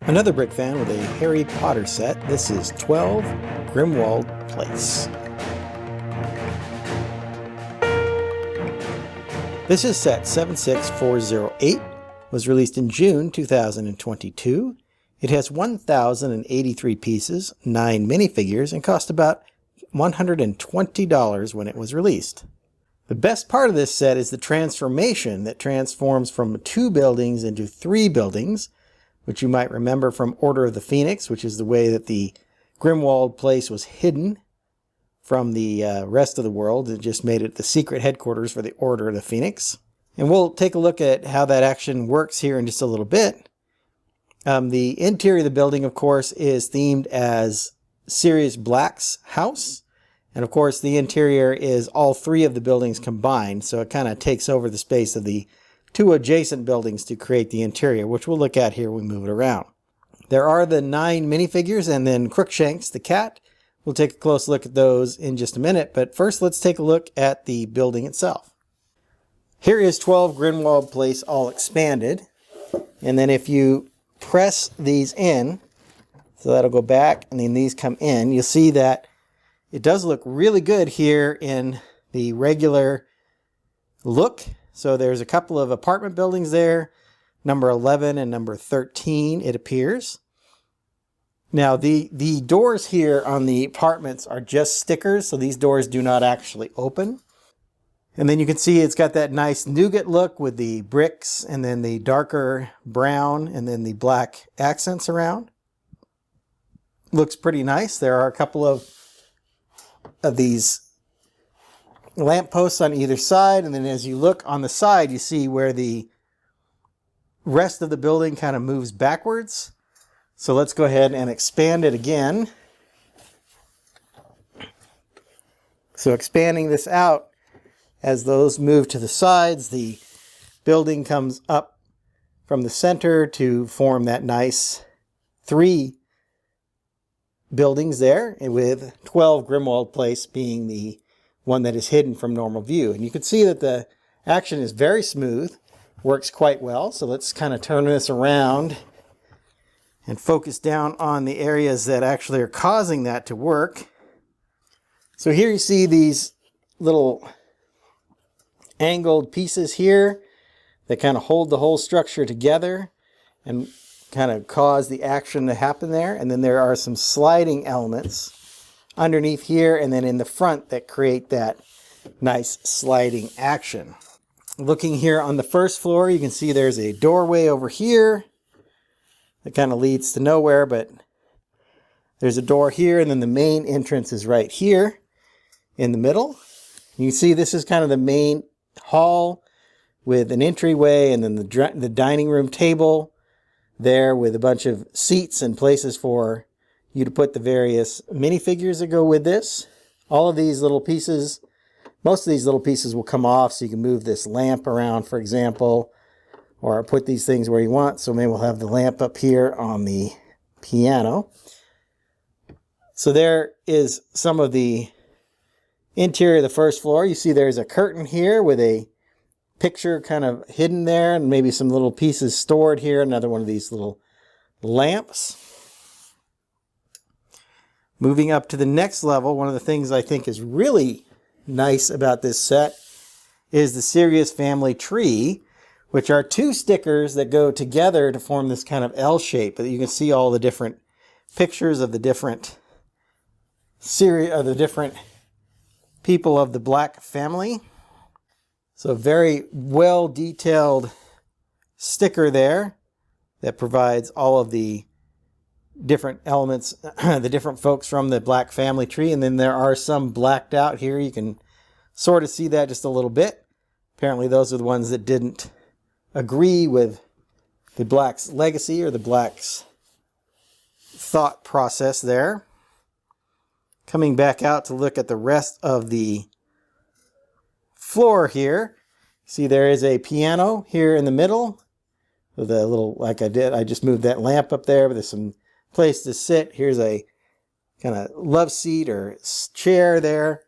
Another brick fan with a Harry Potter set. This is 12 Grimmauld Place. This is set 76408, was released in June 2022. It has 1,083 pieces, 9 minifigures, and cost about $120 when it was released. The best part of this set is the transformation that transforms from 2 buildings into 3 buildings, which you might remember from Order of the Phoenix, which is the way that the Grimmauld Place was hidden from the rest of the world. It just made it the secret headquarters for the Order of the Phoenix. And we'll take a look at how that action works here in just a little bit. The interior of the building, of course, is themed as Sirius Black's house. And of course, the interior is all 3 of the buildings combined, so it kind of takes over the space of the 2 adjacent buildings to create the interior, which we'll look at here when we move it around. There are the 9 minifigures and then Crookshanks, the cat. We'll take a close look at those in just a minute, but first let's take a look at the building itself. Here is 12 Grimmauld Place all expanded, and then if you press these in, so that'll go back and then these come in, you'll see that it does look really good here in the regular look. So there's a couple of apartment buildings there, number 11 and number 13, it appears. Now the doors here on the apartments are just stickers, so these doors do not actually open. And then you can see it's got that nice nougat look with the bricks and then the darker brown and then the black accents around. Looks pretty nice. There are a couple of these lampposts on either side, and then as you look on the side, you see where the rest of the building kind of moves backwards. So let's go ahead and expand it again. So expanding this out, as those move to the sides, the building comes up from the center to form that nice 3 buildings there, with 12 Grimmauld Place being the one that is hidden from normal view. And you can see that the action is very smooth, works quite well. So let's kind of turn this around and focus down on the areas that actually are causing that to work. So here you see these little angled pieces here that kind of hold the whole structure together and kind of cause the action to happen there. And then there are some sliding elements underneath here and then in the front that create that nice sliding action. Looking here on the first floor, you can see there's a doorway over here that kind of leads to nowhere, but there's a door here, and then the main entrance is right here in the middle. You can see this is kind of the main hall with an entryway and then the dining room table there with a bunch of seats and places for you to put the various minifigures that go with this. All of these little pieces, most of these little pieces will come off, so you can move this lamp around, for example, or put these things where you want. So maybe we'll have the lamp up here on the piano. So there is some of the interior of the first floor. You see there's a curtain here with a picture kind of hidden there, and maybe some little pieces stored here. Another one of these little lamps. Moving up to the next level, one of the things I think is really nice about this set is the Sirius family tree, which are 2 stickers that go together to form this kind of L shape. But you can see all the different pictures of the different people of the Black family. So very well detailed sticker there that provides all of the different elements, the different folks from the Black family tree. And then there are some blacked out here. You can sort of see that just a little bit. Apparently those are the ones that didn't agree with the Black's legacy or the Black's thought process there. Coming back out to look at the rest of the floor here. See, there is a piano here in the middle with a little, like I just moved that lamp up there, but there's some place to sit. Here's a kind of love seat or chair there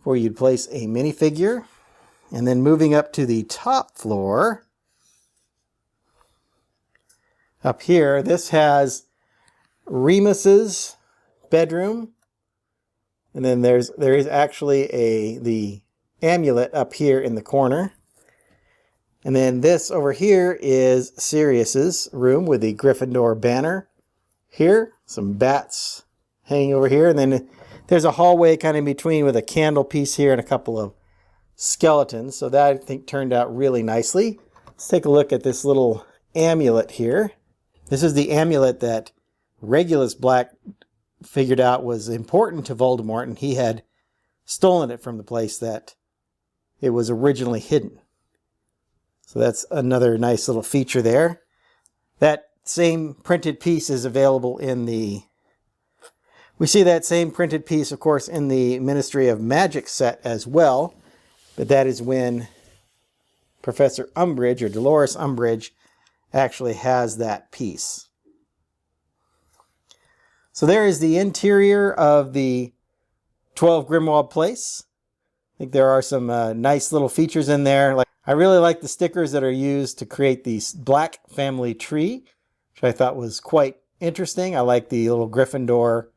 where you'd place a minifigure. And then moving up to the top floor, up here. This has Remus's bedroom. And then there is actually the amulet up here in the corner. And then this over here is Sirius's room with the Gryffindor banner. Here, some bats hanging over here. And then there's a hallway kind of in between with a candle piece here and a couple of skeletons. So that, I think, turned out really nicely. Let's take a look at this little amulet here. This is the amulet that Regulus Black figured out was important to Voldemort, and he had stolen it from the place that it was originally hidden. So that's another nice little feature there. That same printed piece is available in the... We see that same printed piece, of course, in the Ministry of Magic set as well. But that is when Professor Umbridge, or Dolores Umbridge, actually has that piece. So there is the interior of the 12 Grimmauld Place. I think there are some nice little features in there. I really like the stickers that are used to create the Black family tree, which I thought was quite interesting. I like the little Gryffindor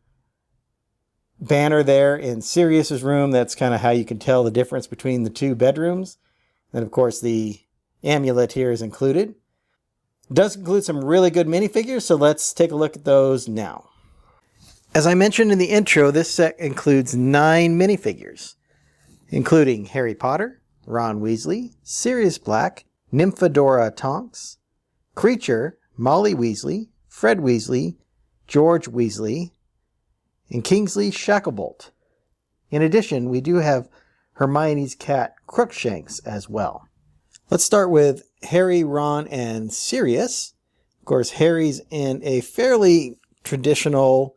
banner there in Sirius's room. That's kind of how you can tell the difference between the two bedrooms. And of course the amulet here is included. It does include some really good minifigures, so let's take a look at those now. As I mentioned in the intro, this set includes 9 minifigures, including Harry Potter, Ron Weasley, Sirius Black, Nymphadora Tonks, Kreacher, Molly Weasley, Fred Weasley, George Weasley, and Kingsley Shacklebolt. In addition, we do have Hermione's cat Crookshanks as well. Let's start with Harry, Ron, and Sirius. Of course, Harry's in a fairly traditional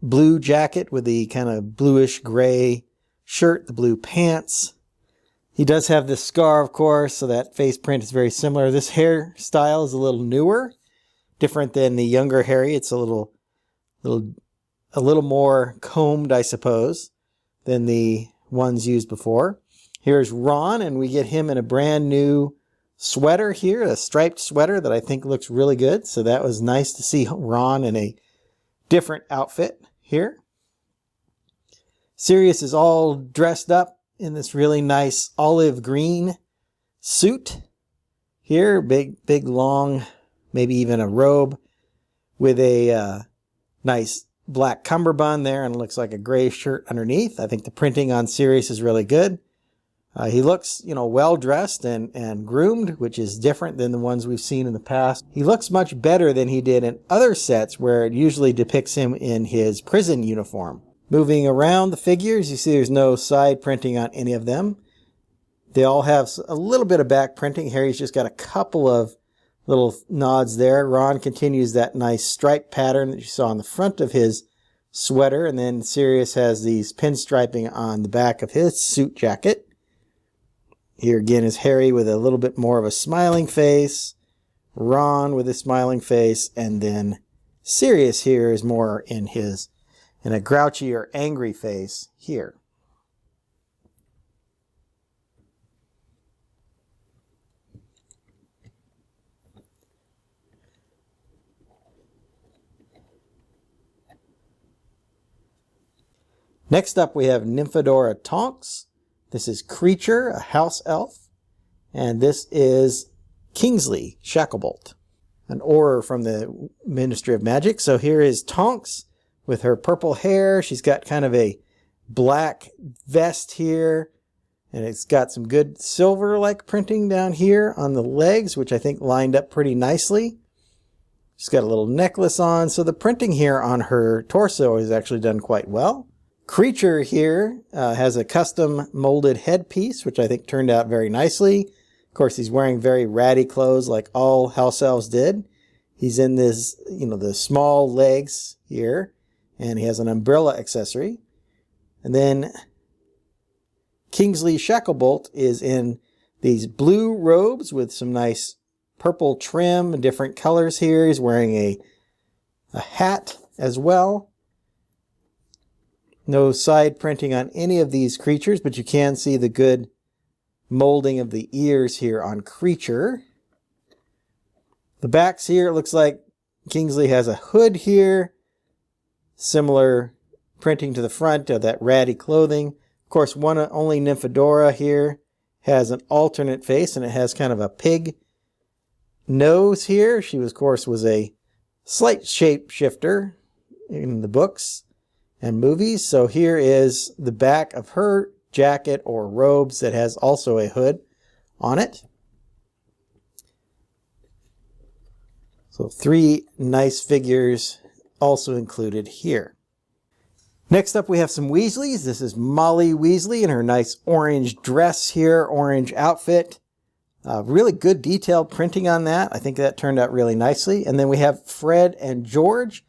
blue jacket with the kind of bluish gray shirt, the blue pants. He does have this scar, of course, so that face print is very similar. This hairstyle is a little newer, different than the younger Harry. It's a little more combed, I suppose, than the ones used before. Here's Ron, and we get him in a brand new sweater here, a striped sweater that I think looks really good. So that was nice to see Ron in a different outfit here. Sirius is all dressed up in this really nice olive green suit here, big long, maybe even a robe with a nice black cummerbund there, and it looks like a gray shirt underneath. I think the printing on Sirius is really good. He looks, well dressed and groomed, which is different than the ones we've seen in the past. He looks much better than he did in other sets where it usually depicts him in his prison uniform. Moving around the figures, you see there's no side printing on any of them. They all have a little bit of back printing. Harry's just got a couple of little nods there. Ron continues that nice stripe pattern that you saw on the front of his sweater, and then Sirius has these pinstriping on the back of his suit jacket. Here again is Harry with a little bit more of a smiling face, Ron with a smiling face, and then Sirius here is more in a grouchy or angry face here. Next up we have Nymphadora Tonks. This is Kreacher, a house elf. And this is Kingsley Shacklebolt, an Auror from the Ministry of Magic. So here is Tonks with her purple hair. She's got kind of a black vest here, and it's got some good silver-like printing down here on the legs, which I think lined up pretty nicely. She's got a little necklace on, so the printing here on her torso is actually done quite well. Kreacher here has a custom molded headpiece, which I think turned out very nicely. Of course, he's wearing very ratty clothes like all house elves did. He's in this, the small legs here, and he has an umbrella accessory. And then Kingsley Shacklebolt is in these blue robes with some nice purple trim and different colors here. He's wearing a hat as well. No side printing on any of these creatures, but you can see the good molding of the ears here on Kreacher. The backs here, it looks like Kingsley has a hood here. Similar printing to the front of that ratty clothing. Of course, only Nymphadora here has an alternate face, and it has kind of a pig nose here. She, of course, was a slight shapeshifter in the books and movies. So here is the back of her jacket or robes that has also a hood on it. So 3 nice figures also included here. Next up we have some Weasleys. This is Molly Weasley in her nice orange dress here, orange outfit. Really good detailed printing on that. I think that turned out really nicely. And then we have Fred and George.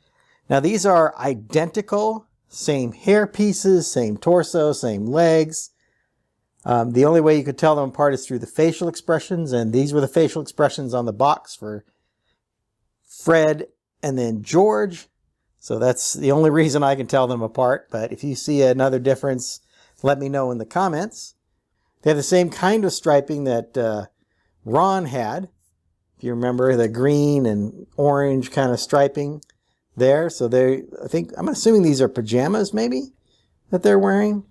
Now these are identical, same hair pieces, same torso, same legs. The only way you could tell them apart is through the facial expressions, and these were the facial expressions on the box for Fred and then George. So that's the only reason I can tell them apart. But if you see another difference, let me know in the comments. They have the same kind of striping that Ron had. If you remember, the green and orange kind of striping there. So I'm assuming these are pajamas maybe that they're wearing.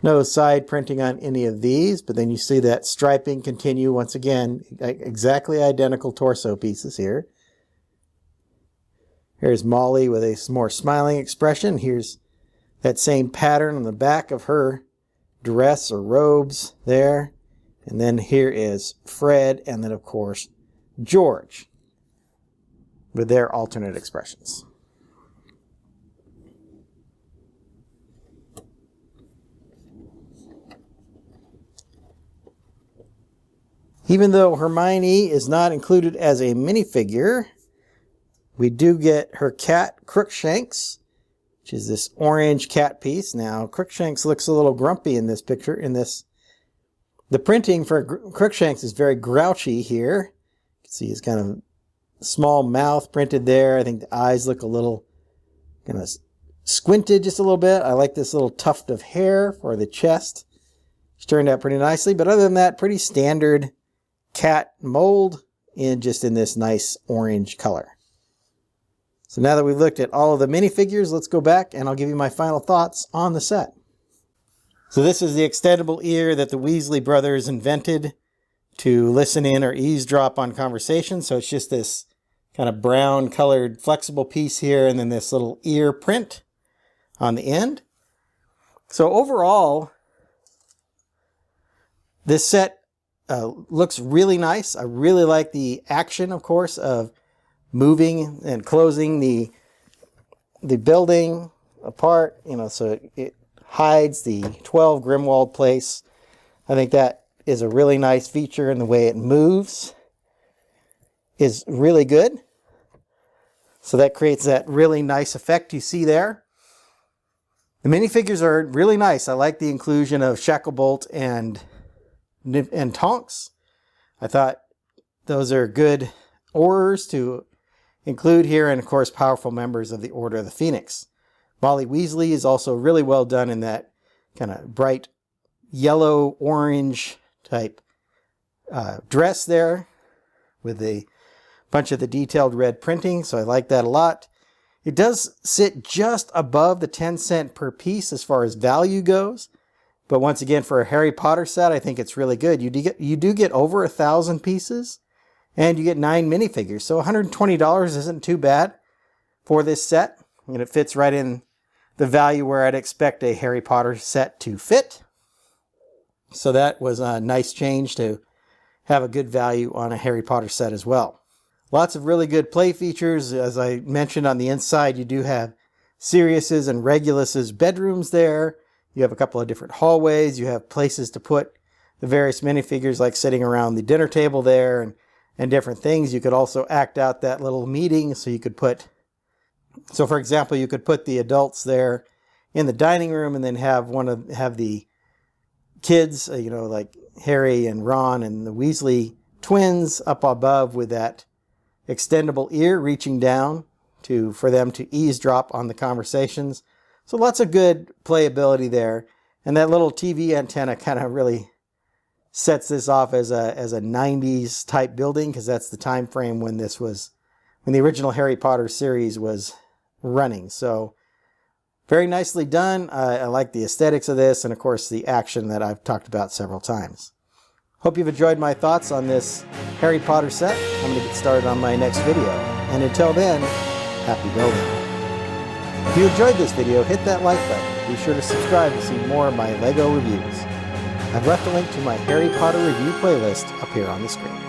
No side printing on any of these, but then you see that striping continue once again, exactly identical torso pieces here. Here's Molly with a more smiling expression. Here's that same pattern on the back of her dress or robes there. And then here is Fred, and then of course George with their alternate expressions. Even though Hermione is not included as a minifigure, we do get her cat, Crookshanks, which is this orange cat piece. Now, Crookshanks looks a little grumpy in this picture. The printing for Crookshanks is very grouchy here. You can see his kind of small mouth printed there. I think the eyes look a little kind of squinted just a little bit. I like this little tuft of hair for the chest. It's turned out pretty nicely. But other than that, pretty standard cat mold in this nice orange color. So now that we've looked at all of the minifigures, let's go back and I'll give you my final thoughts on the set. So this is the extendable ear that the Weasley brothers invented to listen in or eavesdrop on conversations. So it's just this kind of brown colored flexible piece here, and then this little ear print on the end. So overall, this set looks really nice. I really like the action, of course, of moving and closing the building apart, so it hides the 12 Grimmauld Place. I think that is a really nice feature, and the way it moves is really good. So that creates that really nice effect you see there. The minifigures are really nice. I like the inclusion of Shacklebolt and Tonks. I thought those are good Aurors to include here, and of course powerful members of the Order of the Phoenix. Molly Weasley is also really well done in that kind of bright yellow orange type dress there with a bunch of the detailed red printing, so I like that a lot. It does sit just above the 10 cent per piece as far as value goes, but once again, for a Harry Potter set, I think it's really good. You do get over 1,000 pieces, and you get 9 minifigures, so $120 isn't too bad for this set, and it fits right in the value where I'd expect a Harry Potter set to fit. So that was a nice change to have a good value on a Harry Potter set as well. Lots of really good play features. As I mentioned, on the inside, you do have Sirius's and Regulus's bedrooms there. You have a couple of different hallways. You have places to put the various minifigures, like sitting around the dinner table there and different things. You could also act out that little meeting, so you could so for example, you could put the adults there in the dining room, and then have the kids, like Harry and Ron and the Weasley twins up above with that extendable ear reaching down for them to eavesdrop on the conversations. So lots of good playability there. And that little TV antenna kind of really sets this off as a 90s type building, because that's the time frame when the original Harry Potter series was running. So very nicely done. I like the aesthetics of this, and of course the action that I've talked about several times. Hope you've enjoyed my thoughts on this Harry Potter set. I'm going to get started on my next video. And until then, happy building. If you enjoyed this video, hit that like button. Be sure to subscribe to see more of my LEGO reviews. I've left a link to my Harry Potter review playlist up here on the screen.